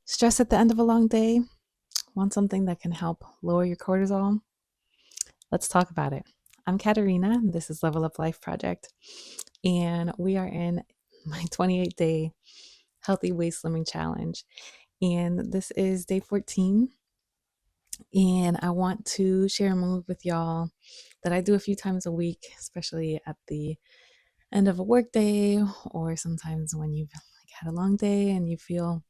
Stress at the end of a long day? Want something that can help lower your cortisol? Let's talk about it. I'm Katerina. This is Level Up Life Project, and we are in my 28-day healthy waist slimming challenge. And this is day 14. And I want to share a move with y'all that I do a few times a week, especially at the end of a work day, or sometimes when you've had a long day and you feel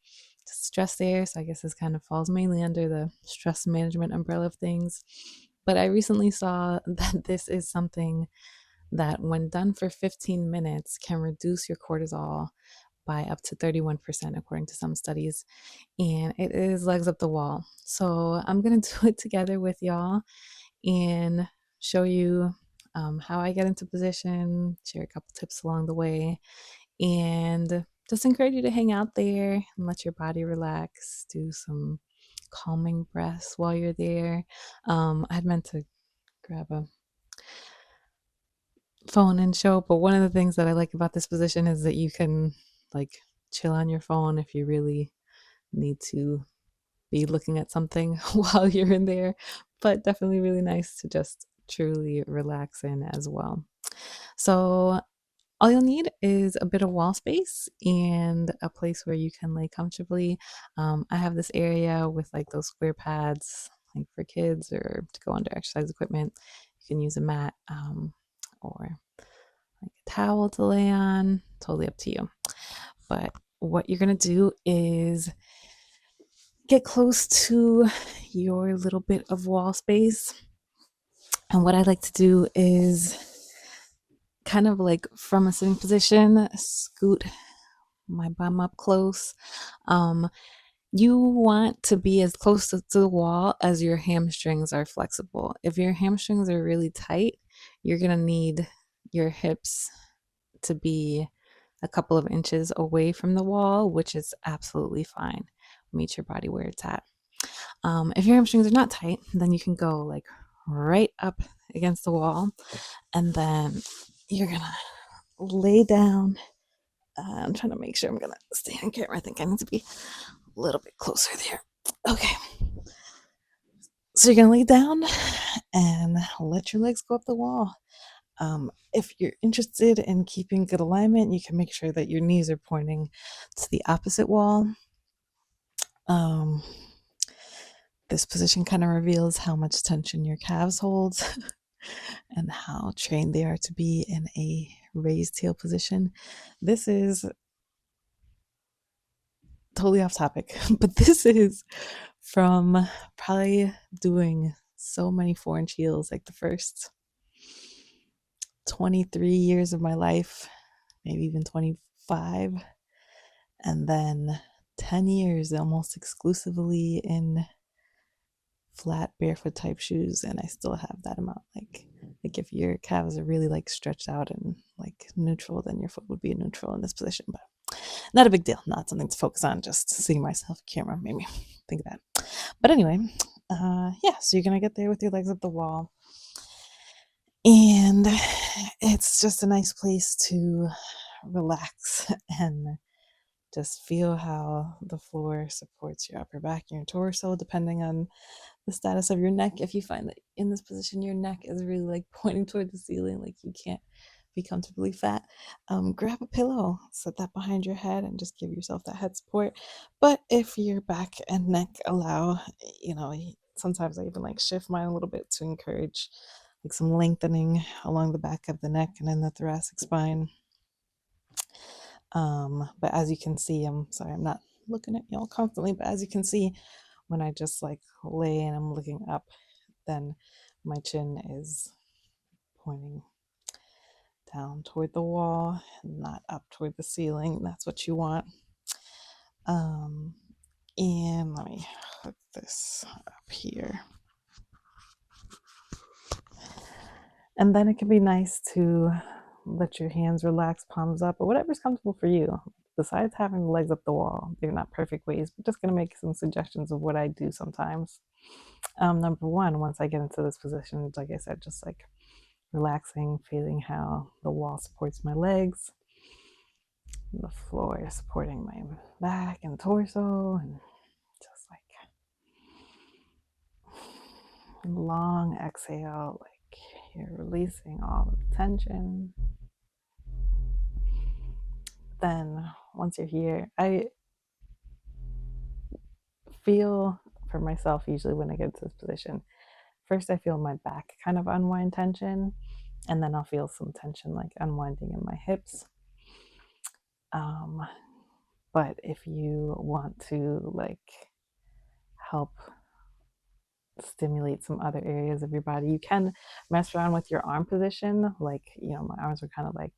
stress there. So I guess this kind of falls mainly under the stress management umbrella of things. But I recently saw that this is something that, when done for 15 minutes, can reduce your cortisol by up to 31%, according to some studies. And it is legs up the wall. So I'm going to do it together with y'all and show you how I get into position, share a couple tips along the way, and just encourage you to hang out there and let your body relax. Do some calming breaths while you're there. I had meant to grab a phone and show, but one of the things that I like about this position is that you can chill on your phone if you really need to be looking at something while you're in there, but definitely really nice to just truly relax in as well. So all you'll need is a bit of wall space and a place where you can lay comfortably. I have this area with those square pads, like for kids or to go under exercise equipment. You can use a mat or like a towel to lay on, totally up to you. But what you're going to do is get close to your little bit of wall space. And what I like to do is kind of like from a sitting position, scoot my bum up close. You want to be as close to the wall as your hamstrings are flexible. If your hamstrings are really tight, you're going to need your hips to be a couple of inches away from the wall, which is absolutely fine. Meet your body where it's at. If your hamstrings are not tight, then you can go like right up against the wall, and then you're gonna lay down. I'm trying to make sure I'm gonna stay on camera. I think I need to be a little bit closer there. Okay. So you're gonna lay down and let your legs go up the wall. If you're interested in keeping good alignment, you can make sure that your knees are pointing to the opposite wall. This position kind of reveals how much tension your calves hold and how trained they are to be in a raised heel position. This is totally off topic, but this is from probably doing so many 4-inch heels, like the first 23 years of my life, maybe even 25, and then 10 years almost exclusively in flat barefoot type shoes, and I still have that amount. Like if your calves are really stretched out and neutral, then your foot would be neutral in this position, but not a big deal, not something to focus on. Just seeing myself camera made me think of that. But anyway, so you're gonna get there with your legs up the wall, and it's just a nice place to relax and just feel how the floor supports your upper back and your torso, depending on the status of your neck. If you find that in this position your neck is really pointing toward the ceiling, you can't be comfortably fat, grab a pillow, set that behind your head, and just give yourself that head support. But if your back and neck allow, sometimes I even shift mine a little bit to encourage some lengthening along the back of the neck and in the thoracic spine. But as you can see, I'm sorry, I'm not looking at y'all constantly, but as you can see, when I just lay and I'm looking up, then my chin is pointing down toward the wall, not up toward the ceiling. That's what you want. And let me hook this up here. And then it can be nice to let your hands relax, palms up, or whatever's comfortable for you. Besides having the legs up the wall, they're not perfect ways, but just going to make some suggestions of what I do sometimes. Number one, once I get into this position, like I said, just relaxing, feeling how the wall supports my legs, the floor is supporting my back and torso, and long exhale, like you're releasing all the tension. Then once you're here, I feel for myself, usually when I get to this position, first I feel my back kind of unwind tension, and then I'll feel some tension like unwinding in my hips. But if you want to like help stimulate some other areas of your body, you can mess around with your arm position. Like, my arms were kind of like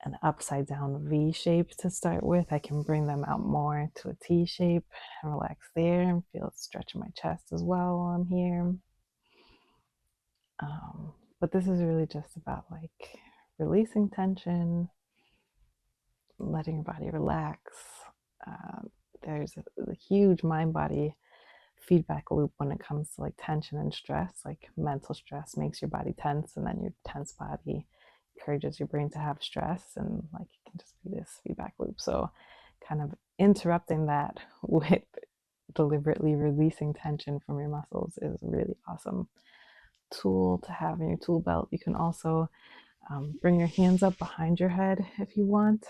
an upside down V shape to start with. I can bring them out more to a T shape and relax there and feel it stretch in my chest as well while I'm here. But this is really just about like releasing tension, letting your body relax. There's a huge mind body feedback loop when it comes to like tension and stress. Like mental stress makes your body tense, and then your tense body encourages your brain to have stress, and like it can just be this feedback loop. So kind of interrupting that with deliberately releasing tension from your muscles is a really awesome tool to have in your tool belt. You can also bring your hands up behind your head if you want.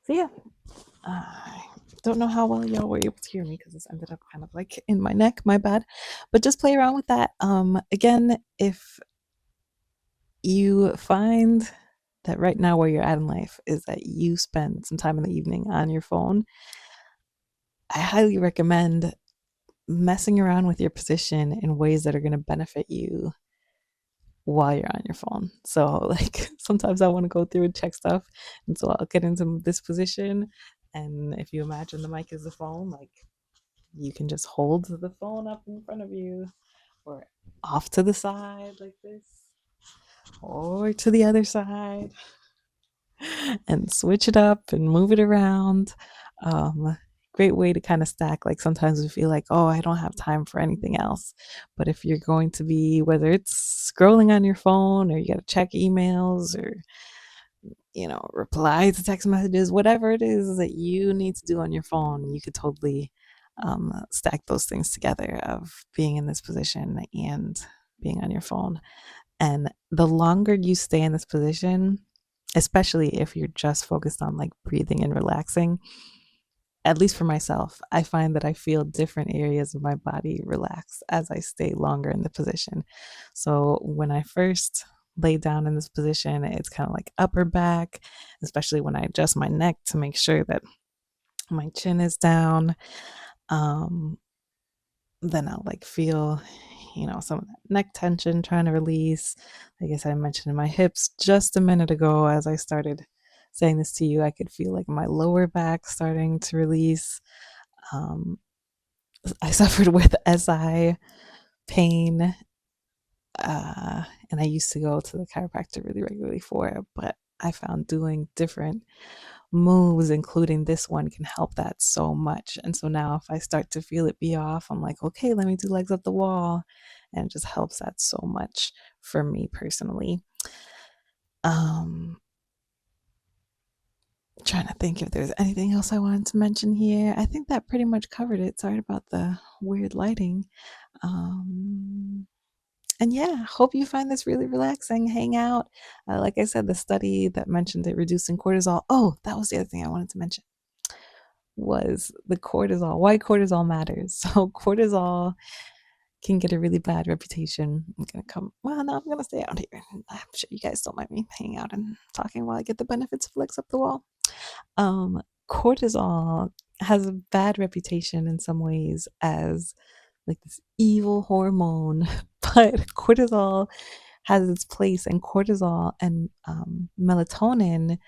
So yeah, I don't know how well y'all were able to hear me because this ended up kind of like in my neck, my bad. But just play around with that. Again, if you find that right now where you're at in life is that you spend some time in the evening on your phone, I highly recommend messing around with your position in ways that are going to benefit you while you're on your phone. So like sometimes I want to go through and check stuff, and so I'll get into this position, and if you imagine the mic is the phone, like you can just hold the phone up in front of you or off to the side like this or to the other side and switch it up and move it around. Great way to kind of stack. Like sometimes we feel like, oh, I don't have time for anything else. But if you're going to be, whether it's scrolling on your phone or you got to check emails or, reply to text messages, whatever it is that you need to do on your phone, you could totally stack those things together of being in this position and being on your phone. And the longer you stay in this position, especially if you're just focused on like breathing and relaxing, at least for myself, I find that I feel different areas of my body relax as I stay longer in the position. So when I first lay down in this position, it's kind of like upper back, especially when I adjust my neck to make sure that my chin is down. Then I'll like feel, some of that neck tension trying to release. I guess I mentioned in my hips just a minute ago as I started saying this to you, I could feel like my lower back starting to release. I suffered with SI pain, and I used to go to the chiropractor really regularly for it, but I found doing different moves, including this one, can help that so much. And so now if I start to feel it be off, I'm like, okay, let me do legs up the wall. And it just helps that so much for me personally. Trying to think if there's anything else I wanted to mention here. I think that pretty much covered it. Sorry about the weird lighting. And yeah, hope you find this really relaxing. Hang out. Like I said, the study that mentioned it reducing cortisol. Oh, that was the other thing I wanted to mention was the cortisol, why cortisol matters. So cortisol can get a really bad reputation. I'm gonna stay out here. I'm sure you guys don't mind me hanging out and talking while I get the benefits of legs up the wall. Cortisol has a bad reputation in some ways as like this evil hormone, but cortisol has its place, and cortisol and melatonin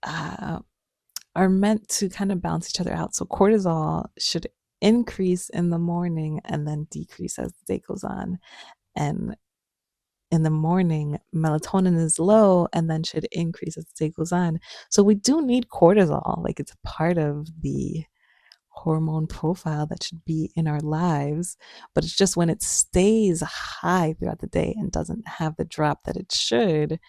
are meant to kind of balance each other out. So cortisol should increase in the morning and then decrease as the day goes on. And in the morning, melatonin is low and then should increase as the day goes on. So we do need cortisol. Like it's a part of the hormone profile that should be in our lives, but it's just when it stays high throughout the day and doesn't have the drop that it should,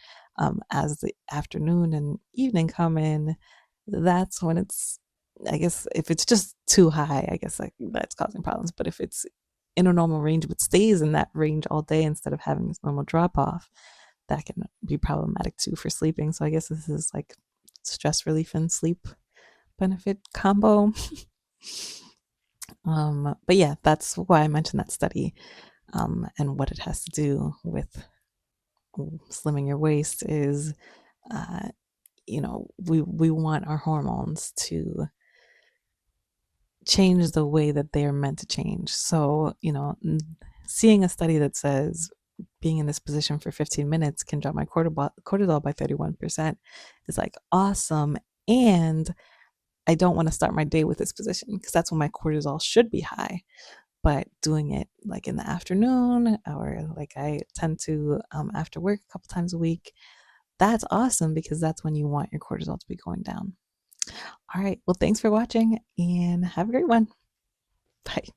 As the afternoon and evening come in, that's when it's, I guess, if it's just too high, I guess like that's causing problems. But if it's in a normal range but stays in that range all day instead of having this normal drop off, that can be problematic too for sleeping. So I guess this is like stress relief and sleep benefit combo. But yeah, that's why I mentioned that study, and what it has to do with slimming your waist is, uh, we want our hormones to change the way that they are meant to change. So, seeing a study that says being in this position for 15 minutes can drop my cortisol by 31% is like awesome. And I don't want to start my day with this position because that's when my cortisol should be high. But doing it like in the afternoon, or like I tend to after work a couple times a week, that's awesome because that's when you want your cortisol to be going down. All right. Well, thanks for watching and have a great one. Bye.